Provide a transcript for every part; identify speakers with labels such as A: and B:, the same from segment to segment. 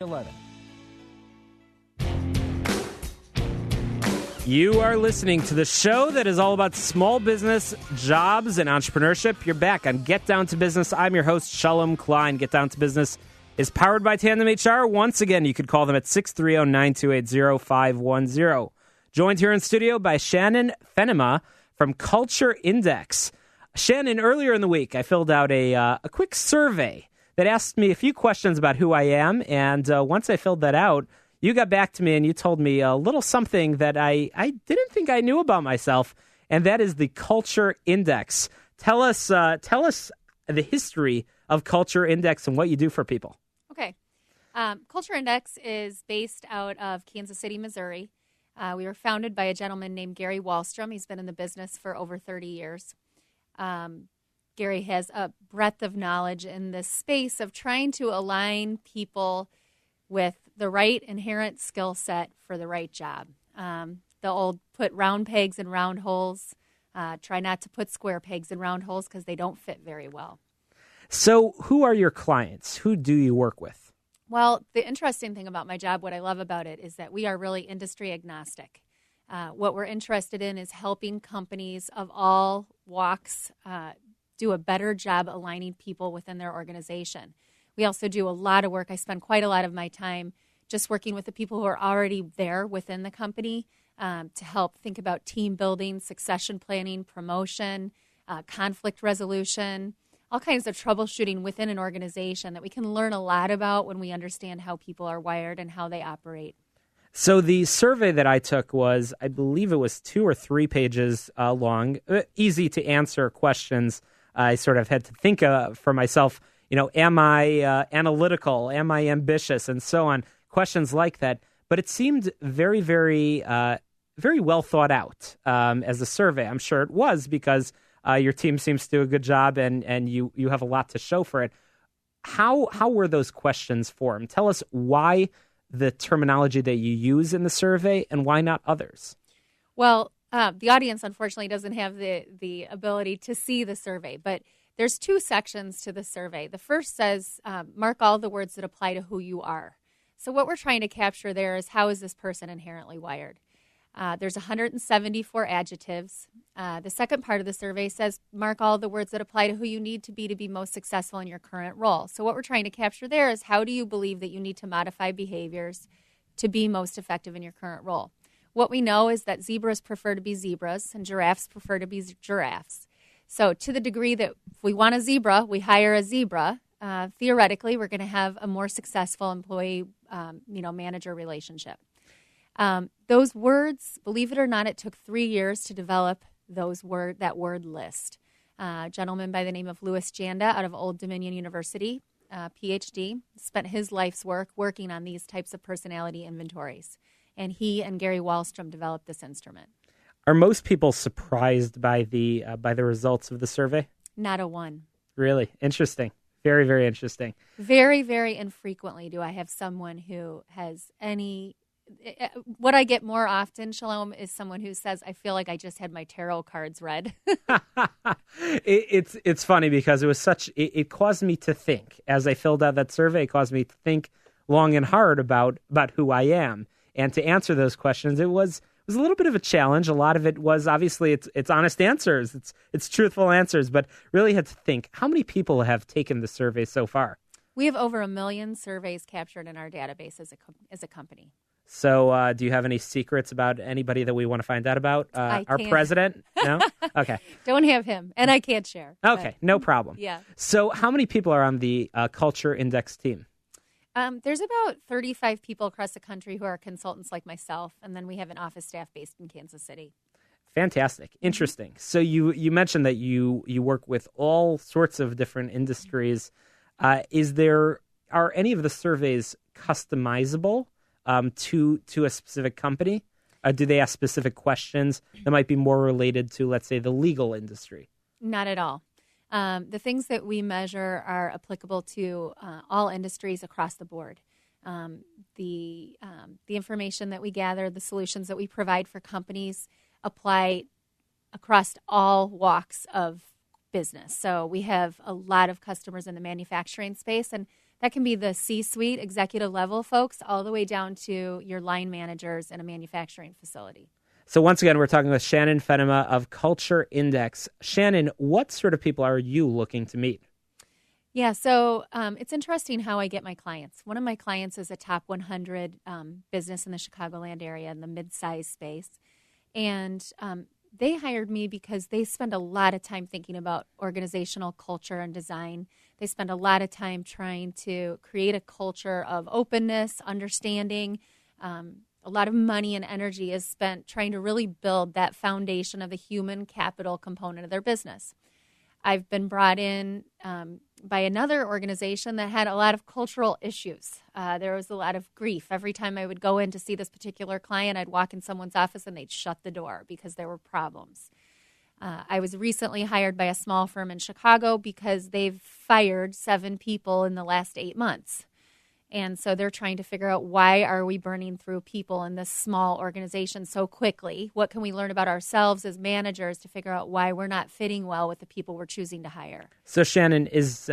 A: 11. You are listening to the show that is all about small business, jobs, and entrepreneurship. You're back on Get Down to Business. I'm your host, Shalom Klein. Get Down to Business is powered by Tandem HR. Once again, you could call them at 630-928-0510. Joined here in studio by Shanan Fennema from Culture Index. Shannon, earlier in the week, I filled out a quick survey that asked me a few questions about who I am, and once I filled that out, you got back to me and you told me a little something that I didn't think I knew about myself, and that is the Culture Index. Tell us the history of Culture Index and what you do for people.
B: Okay. Culture Index is based out of Kansas City, Missouri. We were founded by a gentleman named Gary Wallstrom. He's been in the business for over 30 years. Gary has a breadth of knowledge in this space of trying to align people with the right inherent skill set for the right job. The old put round pegs in round holes. Try not to put square pegs in round holes because they don't fit very well.
A: So who are your clients? Who do you work with?
B: Well, the interesting thing about my job, what I love about it, is that we are really industry agnostic. What we're interested in is helping companies of all walks do a better job aligning people within their organization. We also do a lot of work. I spend quite a lot of my time just working with the people who are already there within the company to help think about team building, succession planning, promotion, conflict resolution, all kinds of troubleshooting within an organization that we can learn a lot about when we understand how people are wired and how they operate.
A: So the survey that I took was, I believe it was 2 or 3 pages long, easy to answer questions. I sort of had to think for myself, am I analytical? Am I ambitious? And so on, questions like that. But it seemed very, very, very well thought out as a survey. I'm sure it was because your team seems to do a good job and you have a lot to show for it. How were those questions formed? Tell us why the terminology that you use in the survey and why not others?
B: Well, the audience, unfortunately, doesn't have the ability to see the survey, but there's 2 sections to the survey. The first says, mark all the words that apply to who you are. So what we're trying to capture there is how is this person inherently wired? There's 174 adjectives. The second part of the survey says, mark all the words that apply to who you need to be most successful in your current role. So what we're trying to capture there is how do you believe that you need to modify behaviors to be most effective in your current role? What we know is that zebras prefer to be zebras and giraffes prefer to be giraffes. So to the degree that if we want a zebra, we hire a zebra, theoretically we're going to have a more successful employee-manager relationship. Those words, believe it or not, it took 3 years to develop that word list. A gentleman by the name of Louis Janda out of Old Dominion University, PhD, spent his life's work working on these types of personality inventories. And he and Gary Wallstrom developed this instrument.
A: Are most people surprised by the results of the survey?
B: Not a one.
A: Really? Interesting. Very, very interesting.
B: Very, very infrequently do I have someone who has any... What I get more often, Shalom, is someone who says, I feel like I just had my tarot cards read.
A: It's funny because it caused me to think. As I filled out that survey, it caused me to think long and hard about who I am. And to answer those questions, it was a little bit of a challenge. A lot of it was obviously it's honest answers, it's truthful answers, but really had to think, how many people have taken the survey so far?
B: We have over 1 million surveys captured in our database as a company.
A: So do you have any secrets about anybody that we want to find out about? Our president? No? Okay.
B: Don't have him, and I can't share.
A: Okay, no problem.
B: Yeah.
A: So how many people are on the Culture Index team?
B: There's about 35 people across the country who are consultants like myself, and then we have an office staff based in Kansas City.
A: Fantastic. Interesting. So you mentioned that you work with all sorts of different industries. Are any of the surveys customizable to a specific company? Do they ask specific questions that might be more related to, let's say, the legal industry?
B: Not at all. The things that we measure are applicable to all industries across the board. The information that we gather, the solutions that we provide for companies apply across all walks of business. So we have a lot of customers in the manufacturing space, and That can be the C-suite, executive level folks, all the way down to your line managers in a manufacturing facility.
A: So once again, we're talking with Shanan Fennema of Culture Index. Shannon, what sort of people are you looking to meet?
B: Yeah, so it's interesting how I get my clients. One of my clients is a top 100 business in the Chicagoland area in the mid-size space. And they hired me because they spend a lot of time thinking about organizational culture and design. They spend a lot of time trying to create a culture of openness, understanding. A lot of money and energy is spent trying to really build that foundation of the human capital component of their business. I've been brought in by another organization that had a lot of cultural issues. There was a lot of grief. Every time I would go in to see this particular client, I'd walk in someone's office and they'd shut the door because there were problems. I was recently hired by a small firm in Chicago because they've fired 7 people in the last 8 months. And so they're trying to figure out, why are we burning through people in this small organization so quickly? What can we learn about ourselves as managers to figure out why we're not fitting well with the people we're choosing to hire?
A: So Shannon, is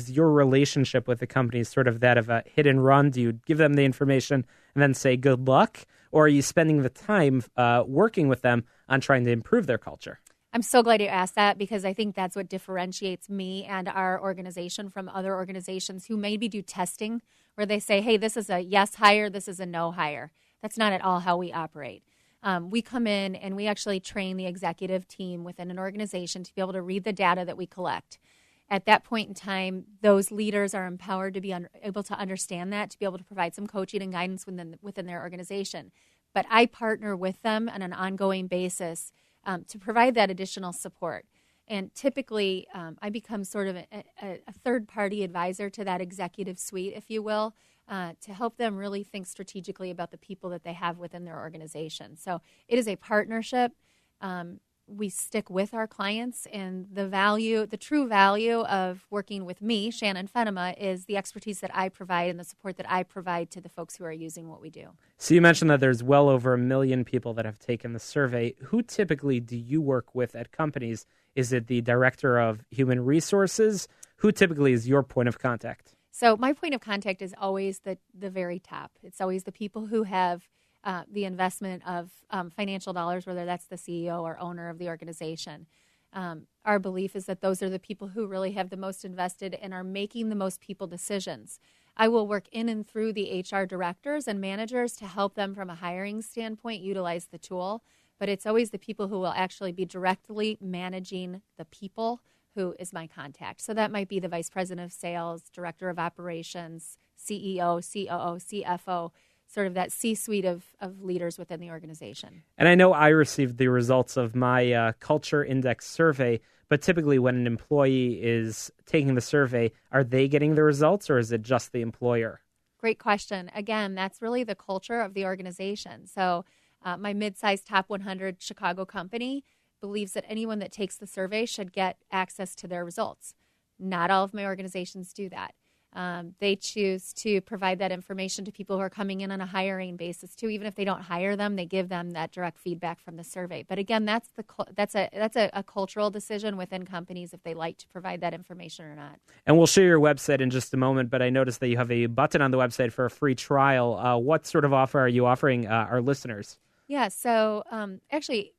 A: your relationship with the company sort of that of a hit and run? Do you give them the information and then say good luck? Or are you spending the time working with them on trying to improve their culture?
B: I'm so glad you asked that, because I think that's what differentiates me and our organization from other organizations who maybe do testing where they say, hey, this is a yes hire, this is a no hire. That's not at all how we operate. We come in and we actually train the executive team within an organization to be able to read the data that we collect. At that point in time, those leaders are empowered to be able to understand that, to be able to provide some coaching and guidance within their organization. But I partner with them on an ongoing basis to provide that additional support. And typically, I become sort of a third-party advisor to that executive suite, if you will, to help them really think strategically about the people that they have within their organization. So it is a partnership. We stick with our clients, and the true value of working with me, Shanan Fennema, is the expertise that I provide and the support that I provide to the folks who are using what we do.
A: So you mentioned that there's well over 1 million people that have taken the survey. Who typically do you work with at companies? Is it the director of human resources? Who typically is your point of contact?
B: So my point of contact is always the very top. It's always the people who have the investment of financial dollars, whether that's the CEO or owner of the organization. Our belief is that those are the people who really have the most invested and are making the most people decisions. I will work in and through the HR directors and managers to help them from a hiring standpoint utilize the tool, but it's always the people who will actually be directly managing the people who is my contact. So that might be the vice president of sales, director of operations, CEO, COO, CFO, sort of that C-suite of leaders within the organization.
A: And I know I received the results of my Culture Index survey, but typically when an employee is taking the survey, are they getting the results, or is it just the employer?
B: Great question. Again, that's really the culture of the organization. So my mid-sized top 100 Chicago company believes that anyone that takes the survey should get access to their results. Not all of my organizations do that. They choose to provide that information to people who are coming in on a hiring basis too. Even if they don't hire them, they give them that direct feedback from the survey. But again, that's a cultural decision within companies if they like to provide that information or not.
A: And we'll share your website in just a moment, but I noticed that you have a button on the website for a free trial. What sort of offer are you offering our listeners?
B: Yeah, so actually,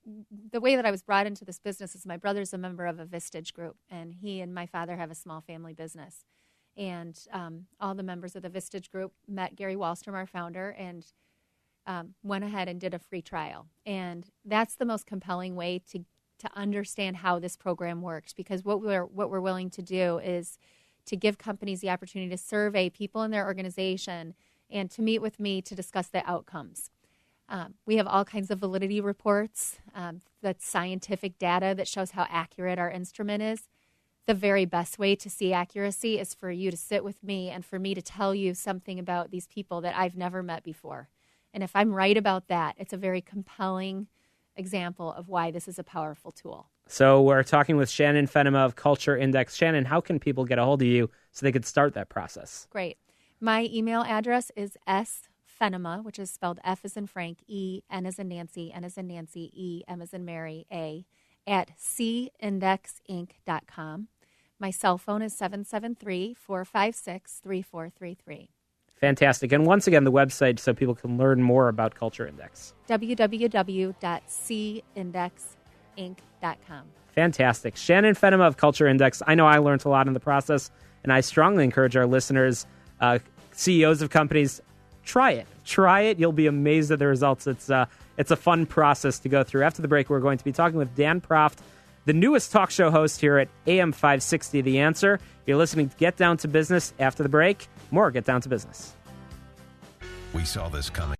B: the way that I was brought into this business is my brother's a member of a Vistage group, and he and my father have a small family business. And all the members of the Vistage group met Gary Wallstrom, our founder, and went ahead and did a free trial. And that's the most compelling way to understand how this program works, because what we're willing to do is to give companies the opportunity to survey people in their organization and to meet with me to discuss the outcomes. We have all kinds of validity reports, that's scientific data that shows how accurate our instrument is. The very best way to see accuracy is for you to sit with me and for me to tell you something about these people that I've never met before. And if I'm right about that, it's a very compelling example of why this is a powerful tool.
A: So we're talking with Shanan Fennema of Culture Index. Shannon, how can people get a hold of you so they could start that process?
B: Great. My email address is sfennema, which is spelled F as in Frank, E, N as in Nancy, N as in Nancy, E, M as in Mary, A, at cindexinc.com. My cell phone is 773-456-3433.
A: Fantastic. And once again, the website so people can learn more about Culture Index.
B: www.cindexinc.com.
A: Fantastic. Shanan Fennema of Culture Index. I know I learned a lot in the process, and I strongly encourage our listeners, CEOs of companies, try it. Try it. You'll be amazed at the results. It's a fun process to go through. After the break, we're going to be talking with Dan Proft, the newest talk show host here at AM 560, The Answer. You're listening to Get Down to Business. After the break, more Get Down to Business.
C: We saw this coming.